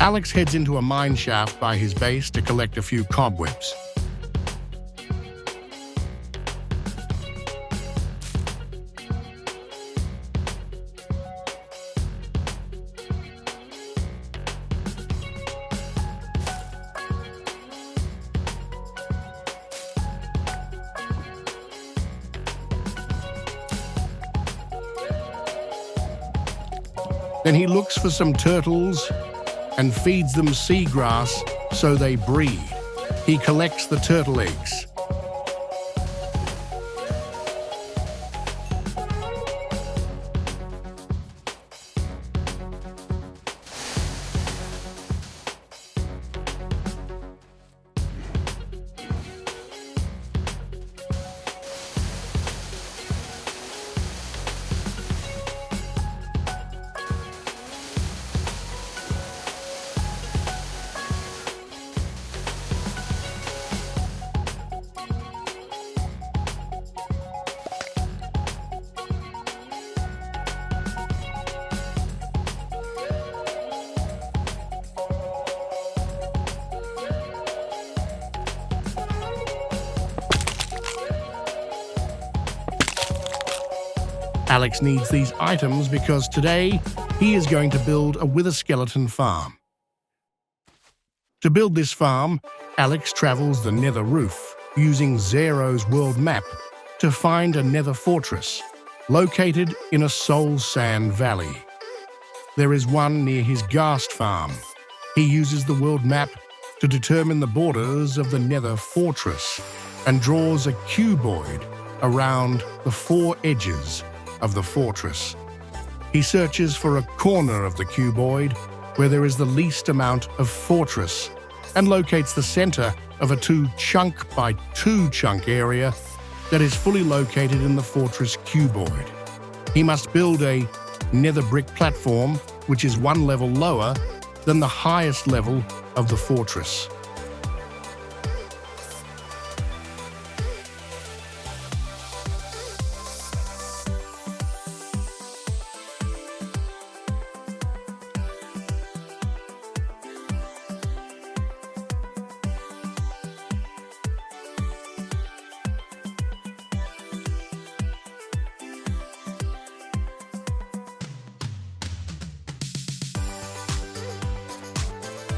Alex heads into a mine shaft by his base to collect a few cobwebs. Then he looks for some turtles and feeds them seagrass so they breed. He collects the turtle eggs. Alex needs these items because today he is going to build a wither skeleton farm. To build this farm, Alex travels the Nether roof using Zero's world map to find a Nether fortress located in a soul sand valley. There is one near his ghast farm. He uses the world map to determine the borders of the Nether fortress and draws a cuboid around the 4 edges of the fortress. He searches for a corner of the cuboid where there is the least amount of fortress and locates the center of a 2 chunk by 2 chunk area that is fully located in the fortress cuboid. He must build a nether brick platform which is 1 level lower than the highest level of the fortress.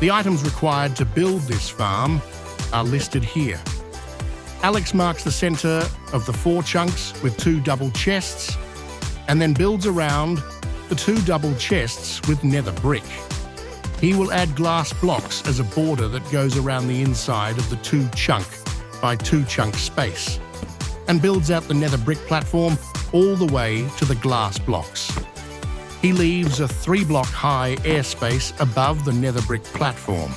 The items required to build this farm are listed here. Alex marks the center of the 4 chunks with 2 double chests and then builds around the 2 double chests with nether brick. He will add glass blocks as a border that goes around the inside of the 2 chunk by 2 chunk space and builds out the nether brick platform all the way to the glass blocks. He leaves a 3-block high airspace above the nether brick platform.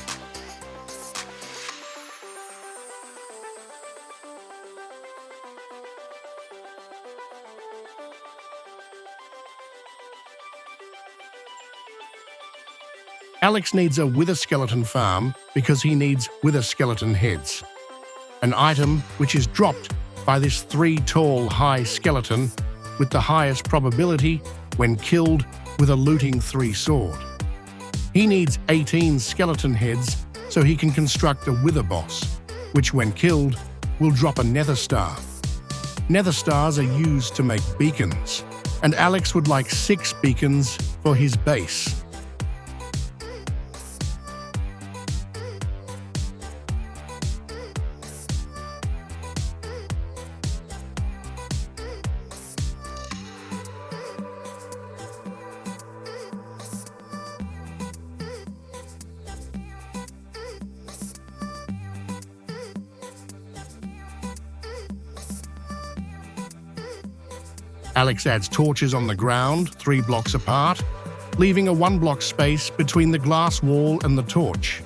Alex needs a wither skeleton farm because he needs wither skeleton heads, an item which is dropped by this 3-tall high skeleton with the highest probability when killed with a looting 3 sword. He needs 18 skeleton heads so he can construct a wither boss, which when killed will drop a nether star. Nether stars are used to make beacons, and Alex would like 6 beacons for his base. Alex adds torches on the ground, 3 blocks apart, leaving a 1-block space between the glass wall and the torch.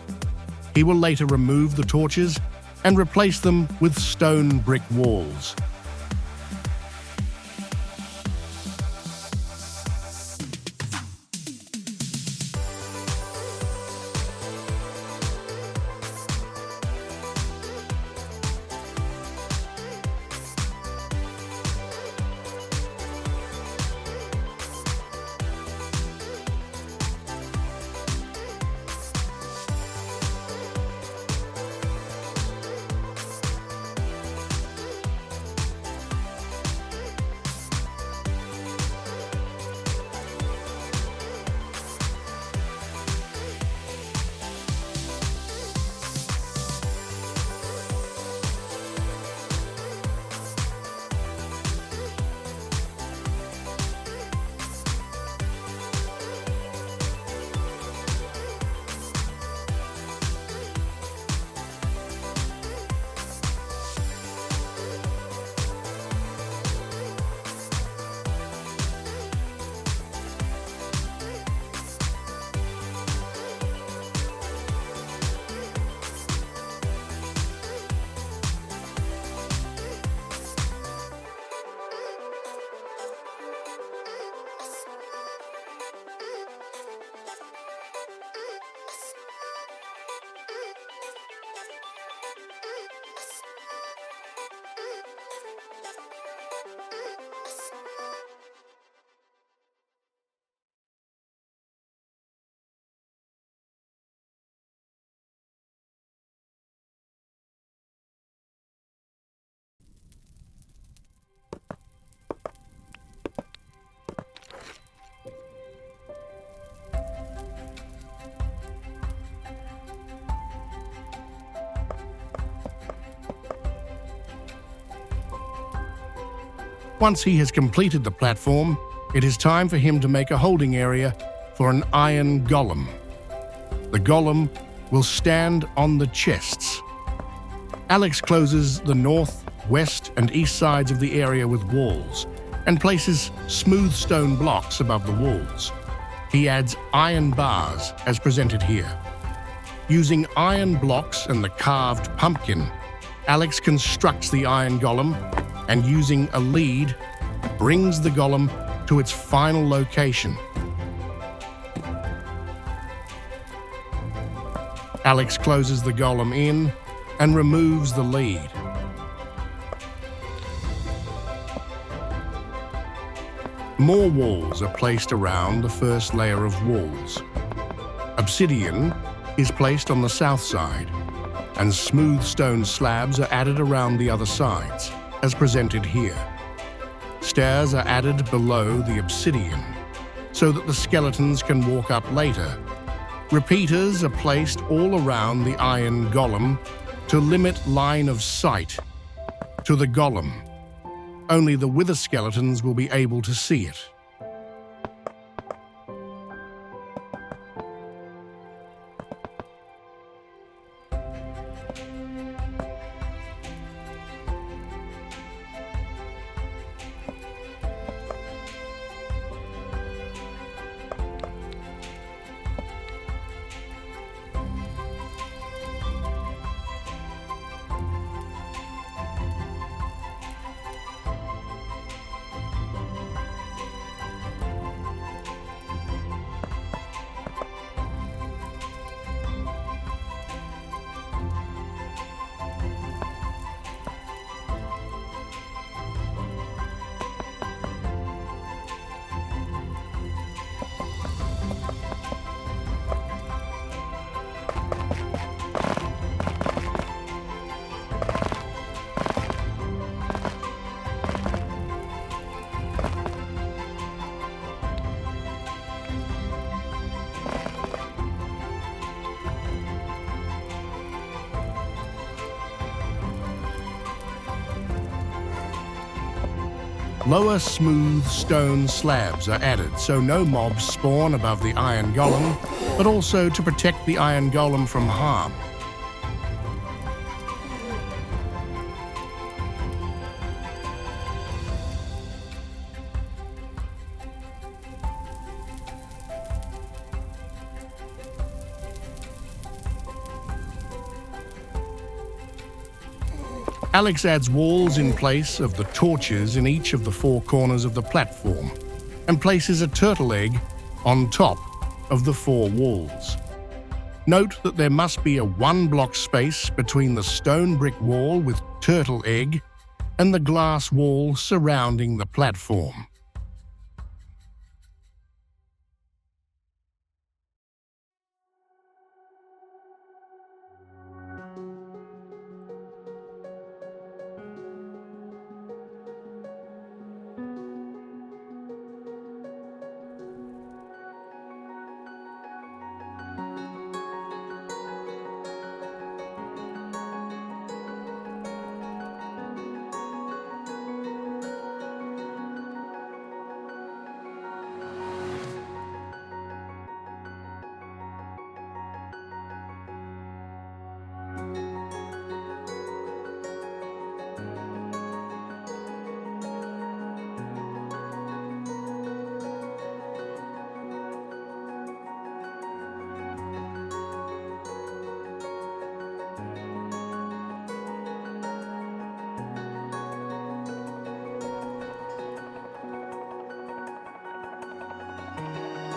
He will later remove the torches and replace them with stone brick walls. Once he has completed the platform, it is time for him to make a holding area for an iron golem. The golem will stand on the chests. Alex closes the north, west, and east sides of the area with walls and places smooth stone blocks above the walls. He adds iron bars as presented here. Using iron blocks and the carved pumpkin, Alex constructs the iron golem and, using a lead, brings the golem to its final location. Alex closes the golem in and removes the lead. More walls are placed around the first layer of walls. Obsidian is placed on the south side, and smooth stone slabs are added around the other sides, as presented here. Stairs are added below the obsidian, so that the skeletons can walk up later. Repeaters are placed all around the iron golem to limit line of sight to the golem. Only the wither skeletons will be able to see it. Lower smooth stone slabs are added so no mobs spawn above the iron golem, but also to protect the iron golem from harm. Alex adds walls in place of the torches in each of the four corners of the platform and places a turtle egg on top of the four walls. Note that there must be a 1-block space between the stone brick wall with turtle egg and the glass wall surrounding the platform.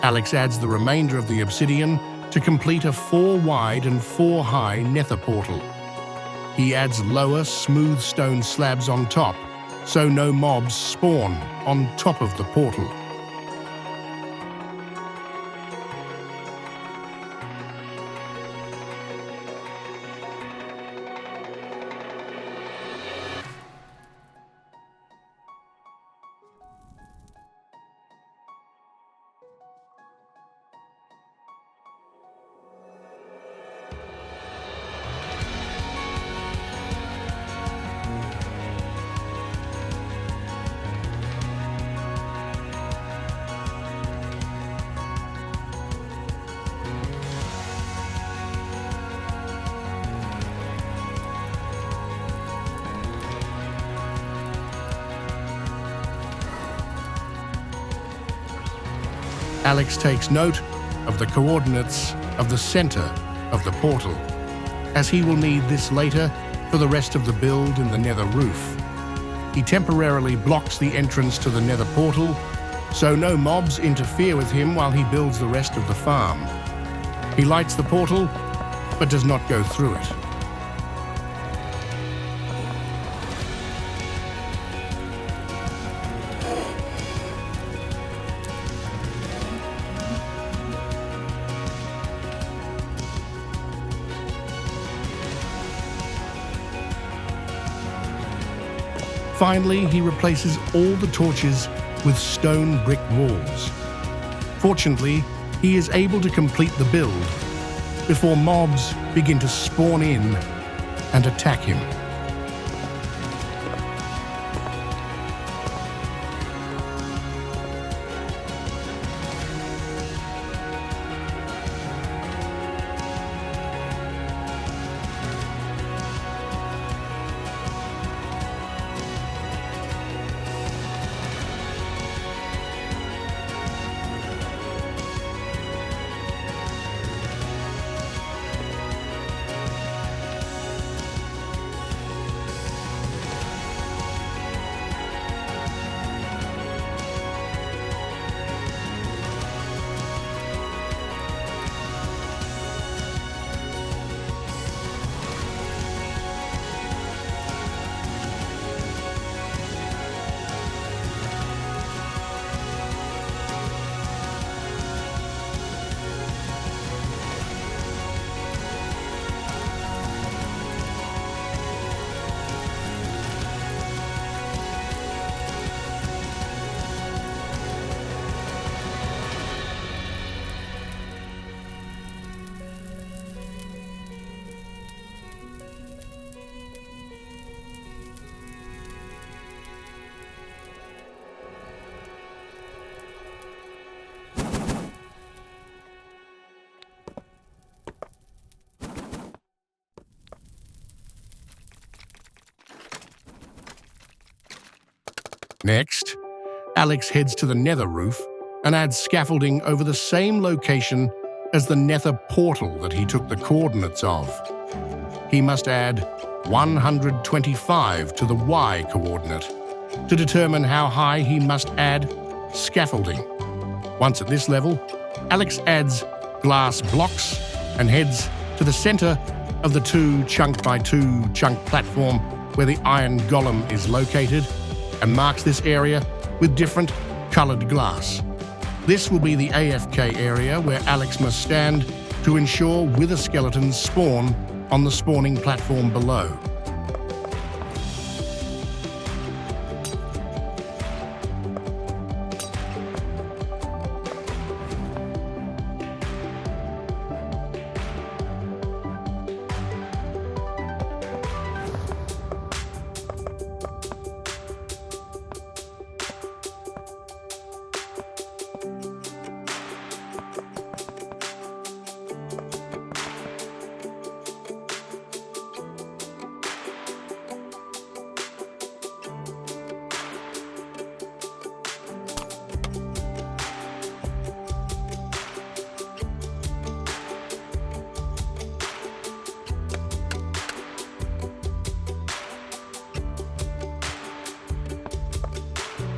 Alex adds the remainder of the obsidian to complete a 4-wide and 4-high Nether Portal. He adds lower, smooth stone slabs on top, so no mobs spawn on top of the portal. Alex takes note of the coordinates of the center of the portal, as he will need this later for the rest of the build in the Nether roof. He temporarily blocks the entrance to the Nether Portal, so no mobs interfere with him while he builds the rest of the farm. He lights the portal, but does not go through it. Finally, he replaces all the torches with stone brick walls. Fortunately, he is able to complete the build before mobs begin to spawn in and attack him. Next, Alex heads to the Nether roof and adds scaffolding over the same location as the Nether Portal that he took the coordinates of. He must add 125 to the Y coordinate to determine how high he must add scaffolding. Once at this level, Alex adds glass blocks and heads to the center of the 2 chunk by 2 chunk platform where the iron golem is located, and marks this area with different colored glass. This will be the AFK area where Alex must stand to ensure wither skeletons spawn on the spawning platform below.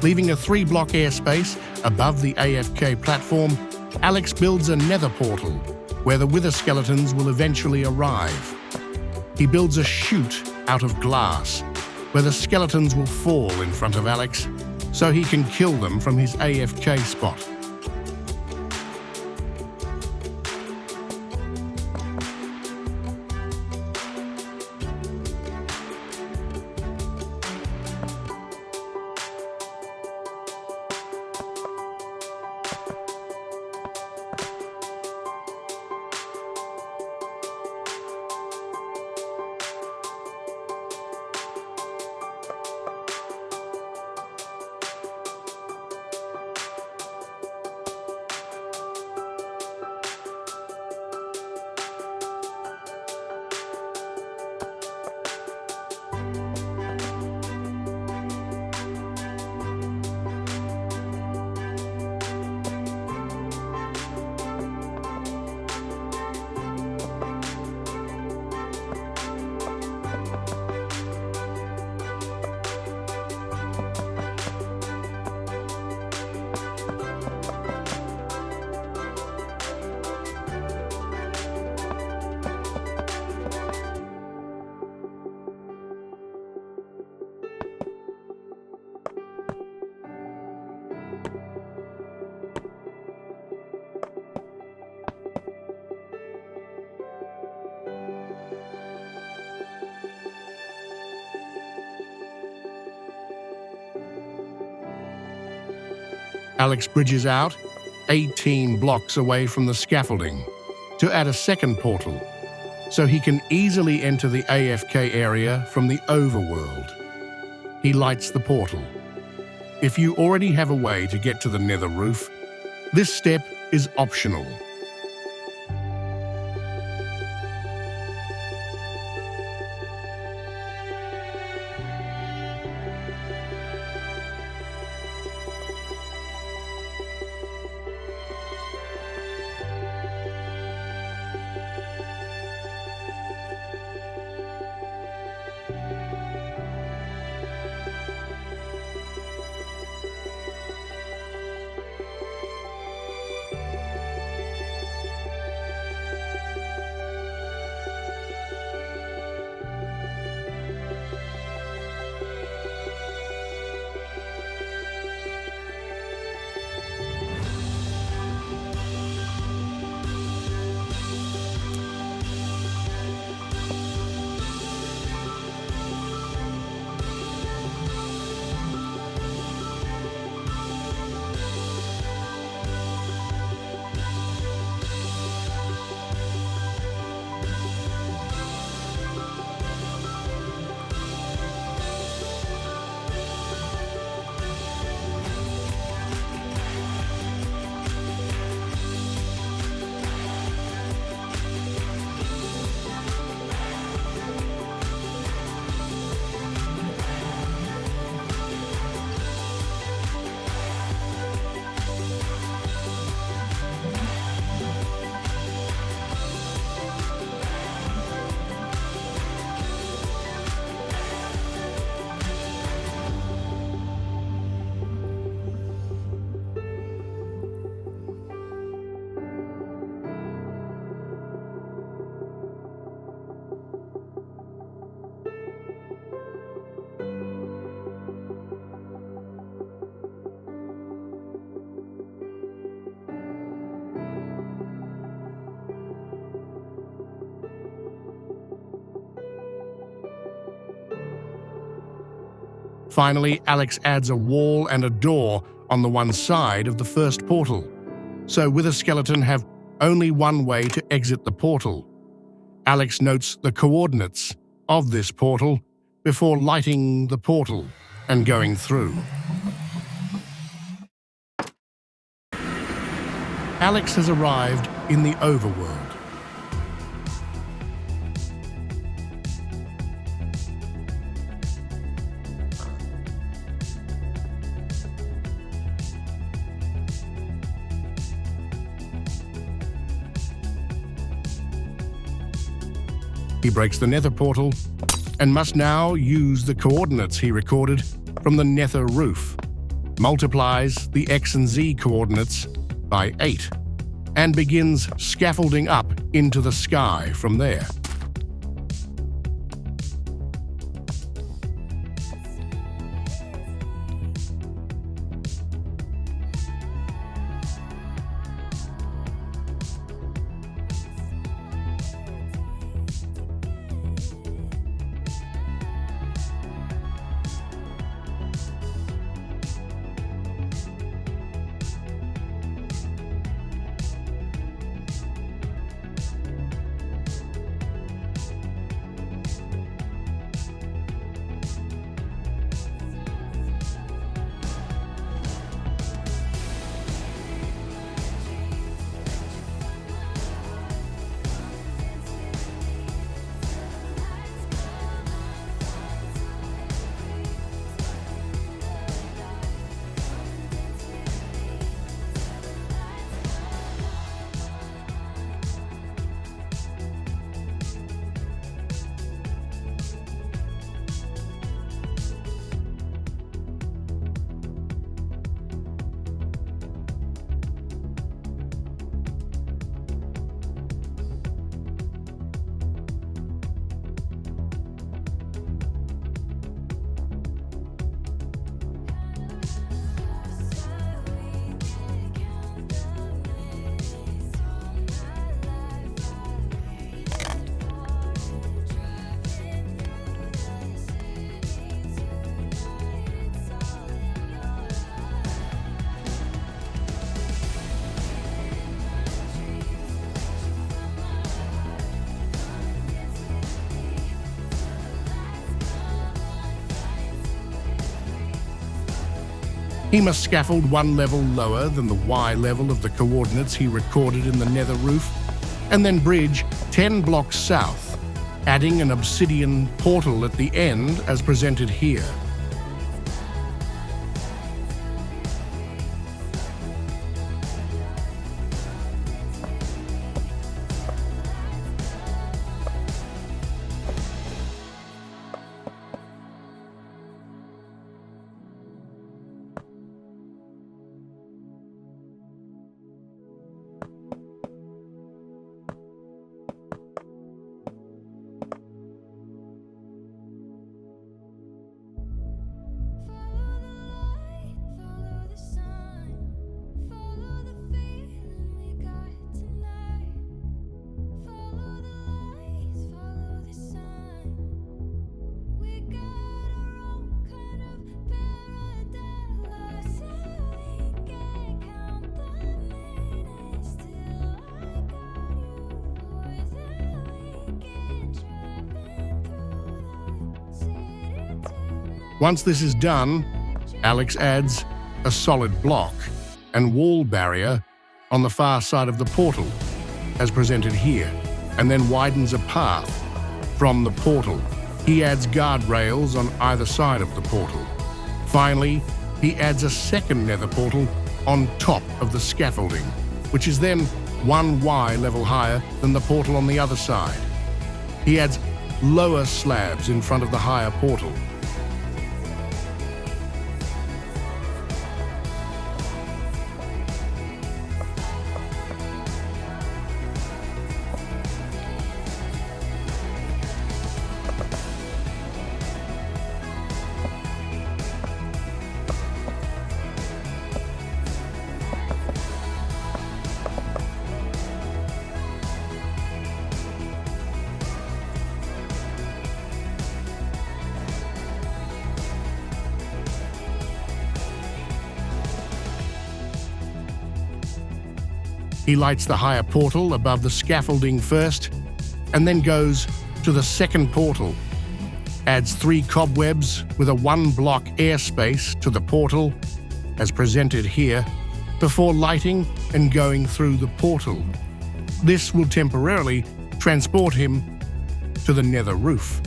Leaving a 3-block airspace above the AFK platform, Alex builds a Nether Portal where the wither skeletons will eventually arrive. He builds a chute out of glass where the skeletons will fall in front of Alex so he can kill them from his AFK spot. Alex bridges out 18 blocks away from the scaffolding to add a second portal, so he can easily enter the AFK area from the Overworld. He lights the portal. If you already have a way to get to the Nether roof, this step is optional. Finally, Alex adds a wall and a door on the one side of the first portal, so Wither Skeleton have only one way to exit the portal. Alex notes the coordinates of this portal before lighting the portal and going through. Alex has arrived in the Overworld. He breaks the Nether Portal and must now use the coordinates he recorded from the Nether roof, multiplies the X and Z coordinates by 8, and begins scaffolding up into the sky from there. He must scaffold one level lower than the Y level of the coordinates he recorded in the nether roof, and then bridge 10 blocks south, adding an obsidian portal at the end as presented here. Once this is done, Alex adds a solid block and wall barrier on the far side of the portal, as presented here, and then widens a path from the portal. He adds guardrails on either side of the portal. Finally, he adds a second nether portal on top of the scaffolding, which is then 1 Y level higher than the portal on the other side. He adds lower slabs in front of the higher portal. He lights the higher portal above the scaffolding first, and then goes to the second portal, adds 3 cobwebs with a 1-block airspace to the portal, as presented here, before lighting and going through the portal. This will temporarily transport him to the nether roof.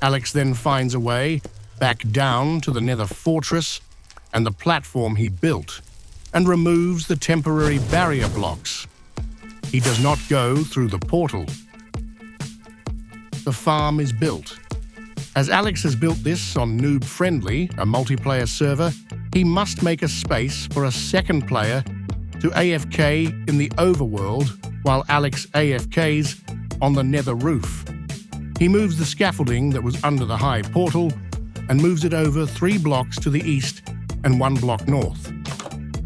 Alex then finds a way back down to the nether fortress and the platform he built, and removes the temporary barrier blocks. He does not go through the portal. The farm is built. As Alex has built this on Noob Friendly, a multiplayer server, he must make a space for a second player to AFK in the Overworld while Alex AFKs on the nether roof. He moves the scaffolding that was under the high portal and moves it over 3 blocks to the east and 1 block north.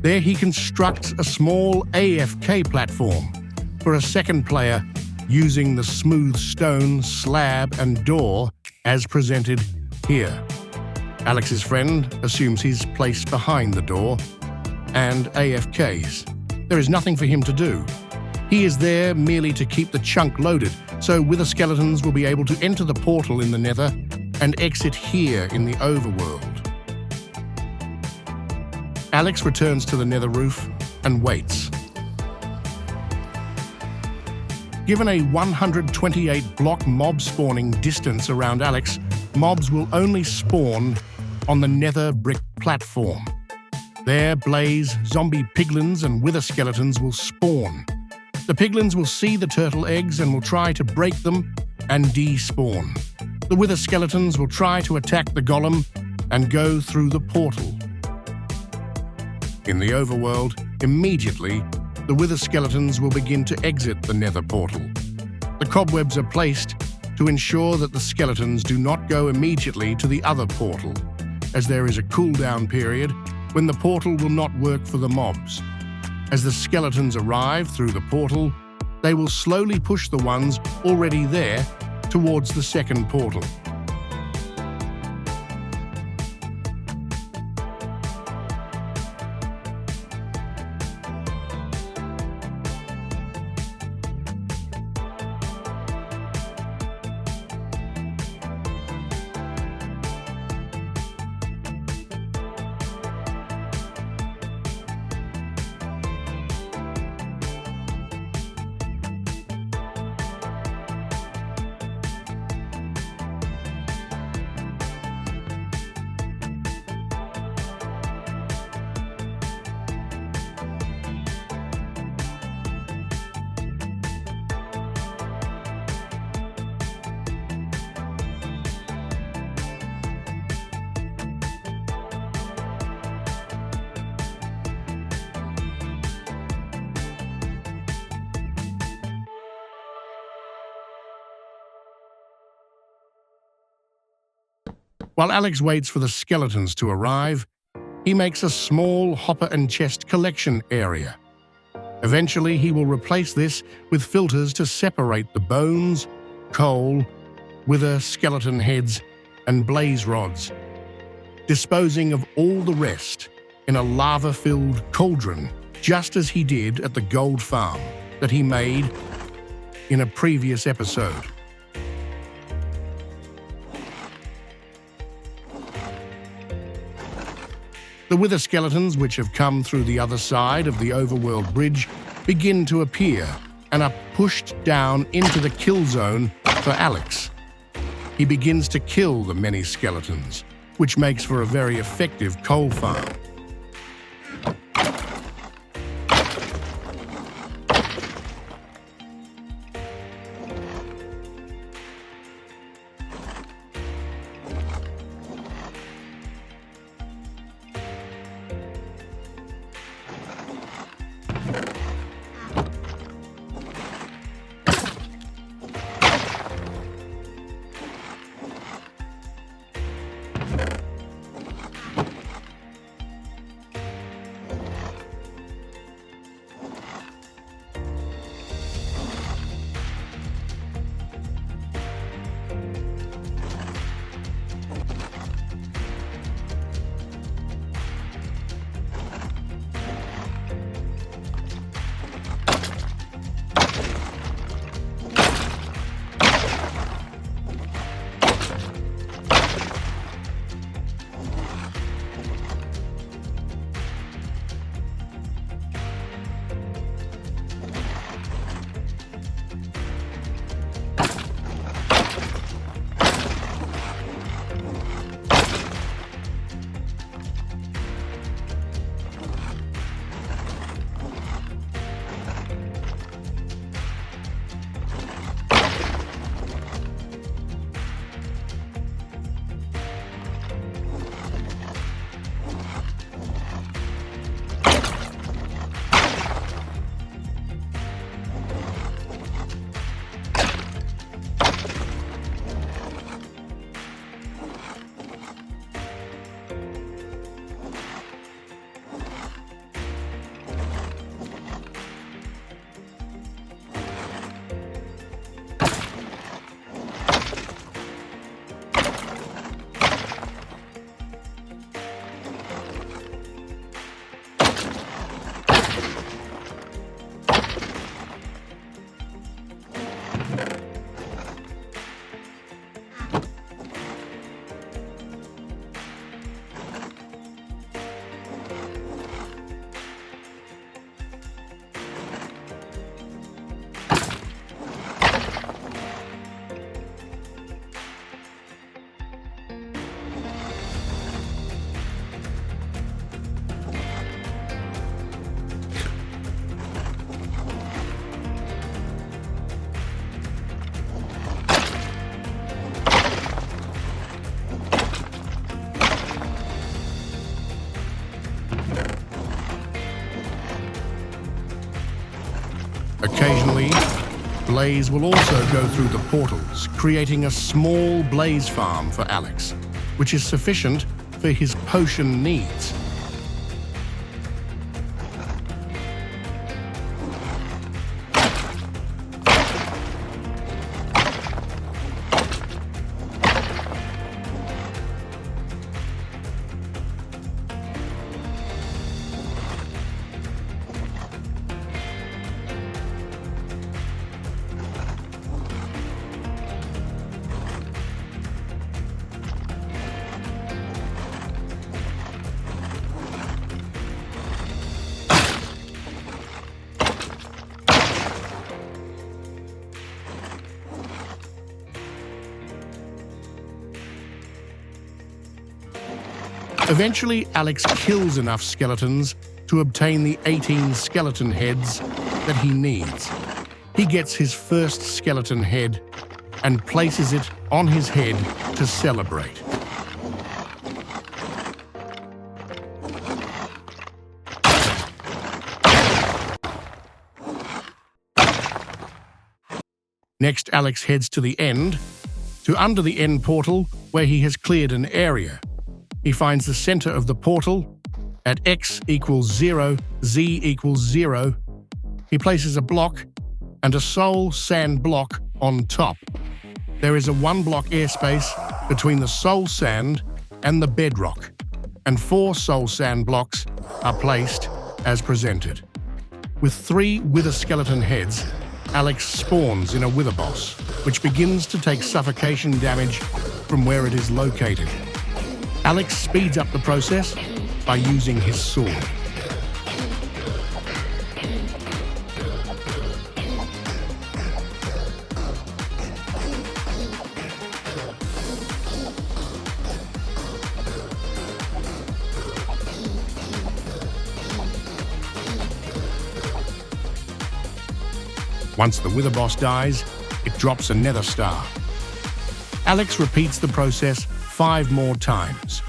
There he constructs a small AFK platform for a second player using the smooth stone slab and door as presented here. Alex's friend assumes he's placed behind the door and AFKs. There is nothing for him to do. He is there merely to keep the chunk loaded, so wither skeletons will be able to enter the portal in the nether and exit here in the overworld. Alex returns to the nether roof and waits. Given a 128 block mob spawning distance around Alex, mobs will only spawn on the nether brick platform. There, blaze zombie piglins and wither skeletons will spawn. The piglins will see the turtle eggs and will try to break them and despawn. The wither skeletons will try to attack the golem and go through the portal. In the overworld, immediately, the wither skeletons will begin to exit the nether portal. The cobwebs are placed to ensure that the skeletons do not go immediately to the other portal, as there is a cooldown period when the portal will not work for the mobs. As the skeletons arrive through the portal, they will slowly push the ones already there towards the second portal. While Alex waits for the skeletons to arrive, he makes a small hopper and chest collection area. Eventually, he will replace this with filters to separate the bones, coal, wither skeleton heads, and blaze rods, disposing of all the rest in a lava-filled cauldron, just as he did at the gold farm that he made in a previous episode. The wither skeletons, which have come through the other side of the Overworld bridge, begin to appear and are pushed down into the kill zone for Alex. He begins to kill the many skeletons, which makes for a very effective coal farm. Occasionally, Blaze will also go through the portals, creating a small blaze farm for Alex, which is sufficient for his potion needs. Eventually, Alex kills enough skeletons to obtain the 18 skeleton heads that he needs. He gets his first skeleton head and places it on his head to celebrate. Next, Alex heads to the end, to under the end portal, where he has cleared an area. He finds the center of the portal. At x equals 0, z equals 0, he places a block and a soul sand block on top. There is a 1-block airspace between the soul sand and the bedrock, and 4 soul sand blocks are placed as presented. With 3 wither skeleton heads, Alex spawns in a wither boss, which begins to take suffocation damage from where it is located. Alex speeds up the process by using his sword. Once the wither boss dies, it drops a nether star. Alex repeats the process 5 more times.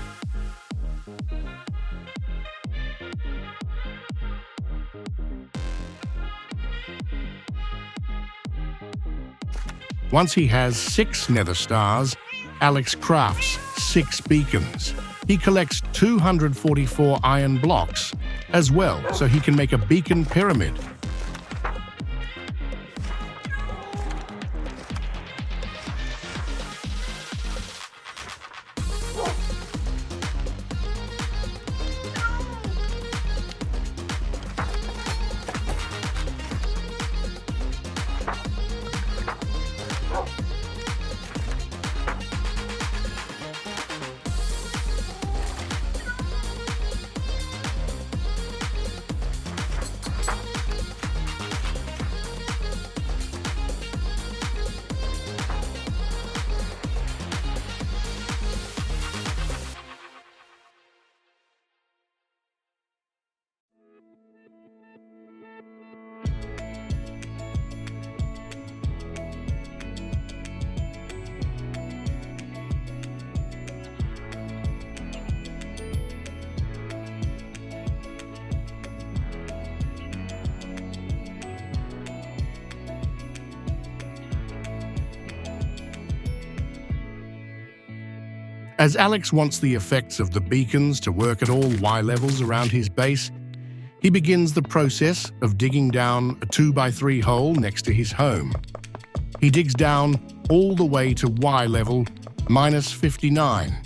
Once he has 6 nether stars, Alex crafts 6 beacons. He collects 244 iron blocks as well, so he can make a beacon pyramid. As Alex wants the effects of the beacons to work at all Y levels around his base, he begins the process of digging down a 2x3 hole next to his home. He digs down all the way to Y level -59.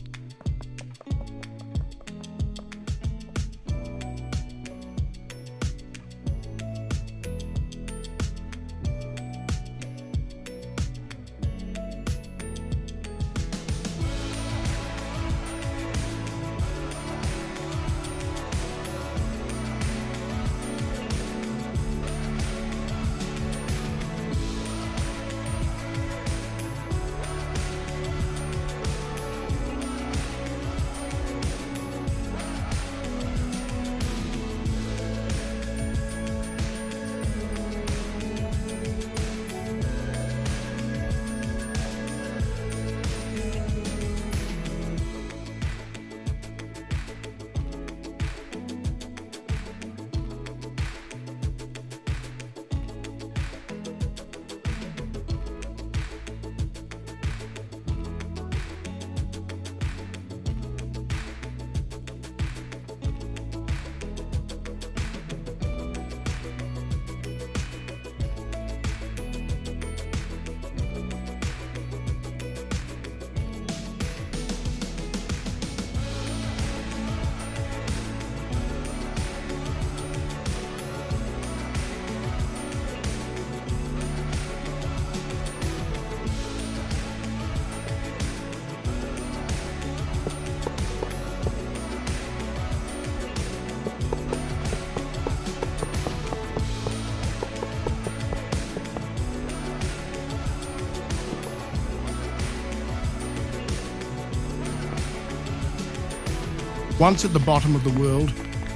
Once at the bottom of the world,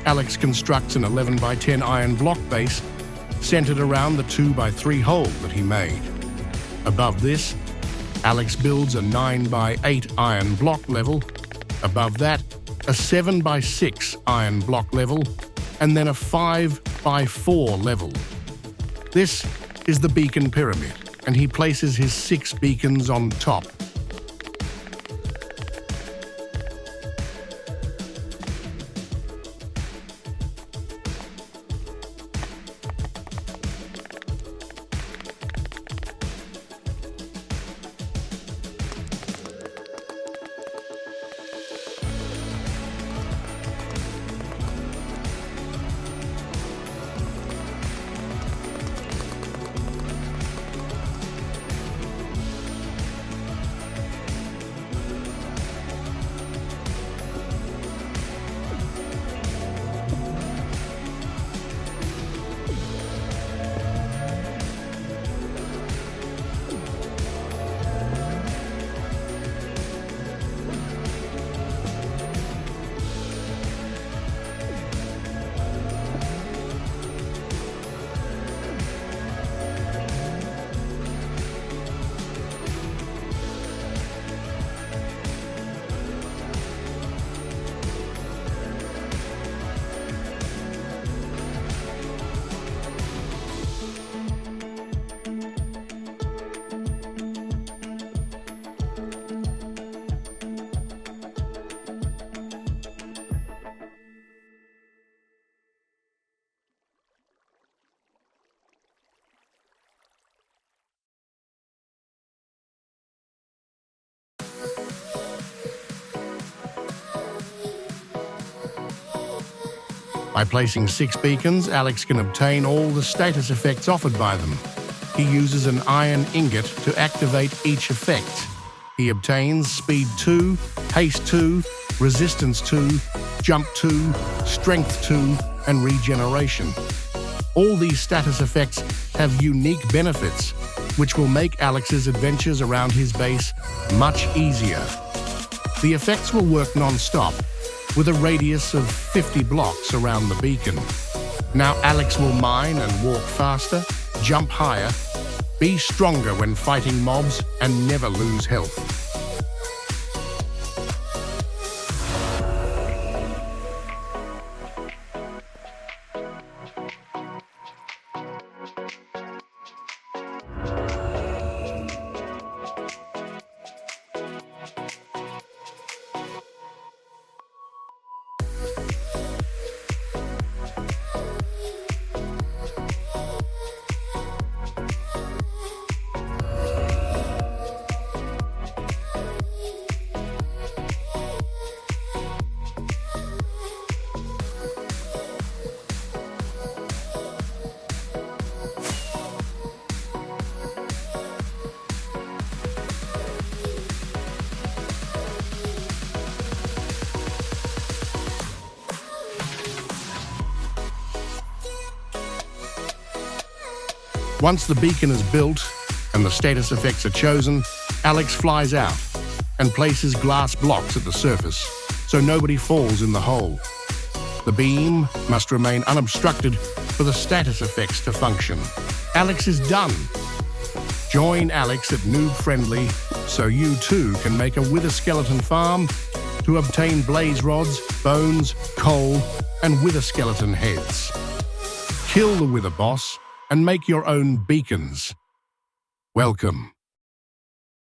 Alex constructs an 11 by 10 iron block base centered around the 2 by 3 hole that he made. Above this, Alex builds a 9 by 8 iron block level. Above that, a 7 by 6 iron block level, and then a 5 by 4 level. This is the beacon pyramid, and he places his 6 beacons on top. By placing 6 beacons, Alex can obtain all the status effects offered by them. He uses an iron ingot to activate each effect. He obtains Speed 2, Haste 2, Resistance 2, Jump 2, Strength 2, and Regeneration. All these status effects have unique benefits, which will make Alex's adventures around his base much easier. The effects will work non-stop, with a radius of 50 blocks around the beacon. Now Alex will mine and walk faster, jump higher, be stronger when fighting mobs, and never lose health. Once the beacon is built and the status effects are chosen, Alex flies out and places glass blocks at the surface so nobody falls in the hole. The beam must remain unobstructed for the status effects to function. Alex is done. Join Alex at Noob Friendly so you too can make a wither skeleton farm to obtain blaze rods, bones, coal, and wither skeleton heads. Kill the wither boss and make your own beacons. Welcome.